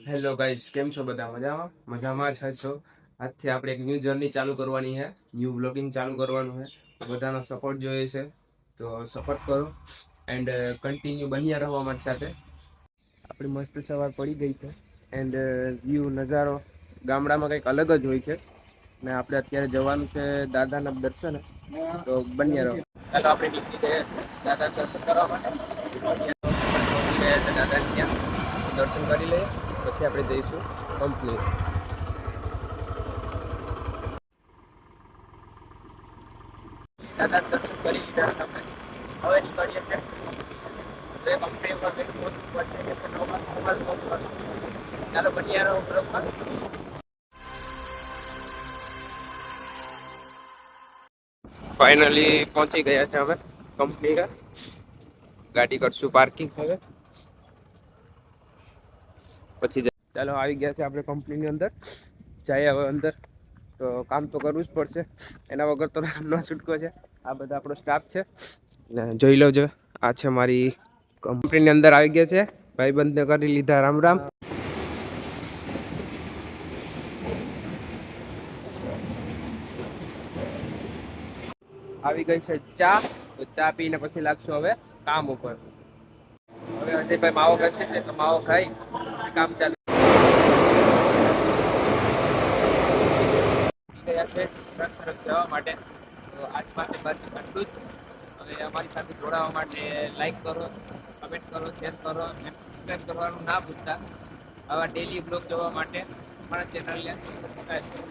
Hello guys, કેમ છો બધા? મજામાં મજામાં જ છો? આજથી આપણે એક ન્યૂ જર્ની ચાલુ કરવાની છે, ન્યૂ બ્લોગિંગ ચાલુ કરવાનું છે. બધાનો સપોર્ટ જોઈએ છે, તો સપોર્ટ કરો એન્ડ કન્ટિન્યુ બન્યા રહો અમારી સાથે. આપણી મસ્ત સવાર પડી ગઈ છે એન્ડ વ્યૂ નજારો ગામડામાં કંઈક અલગ જ હોય છે. ને આપણે અત્યારે જવાનું છે દાદાના દર્શન, તો બન્યા રહો. ચાલો આપણે નીકળી ગયા છે દાદા દર્શન કરવા માટે. દાદા ત્યાં દર્શન કરી લઈએ, પછી આપણે જઈશું કંપની. દાદા દર્શન કરી લીધા આપણે, હવે નીકળીએ છીએ. ચાલો બન્યા રહો બ્લોગમાં. ફાઇનલી પહોંચી ગયા છે અમે કંપની. ગાડી કરશું પાર્કિંગ હવે, પછી ચાલો આવી ગયા છે આપણે કંપનીની અંદર. જાય હવે અંદર, તો કામ તો કરવું જ પડશે, એના વગર તો ન છૂટકો છે. આ બધા આપણો સ્ટાફ છે, જોઈ લો. જો આ છે મારી કંપનીની અંદર આવી ગયા છે. ભાઈબંધને કરી લીધા રામ રામ. આવી ગઈ છે ચા, તો ચા પીને પછી લાગશું હવે કામ ઉપર. હવે અજયભાઈ માવો બેસે છે, તો માવો ખાઈ પછી કામ ચાલુ ગયા છે તરફ જવા માટે. તો આજ માટે બસ આટલું જ. હવે અમારી સાથે જોડાવા માટે લાઈક કરો, કમેન્ટ કરો, શેર કરો અને સબસ્ક્રાઈબ કરવાનું ના ભૂલતા. આવા ડેલી બ્લોગ જોવા માટે અમારા ચેનલને સબસ્ક્રાઈબ કરો.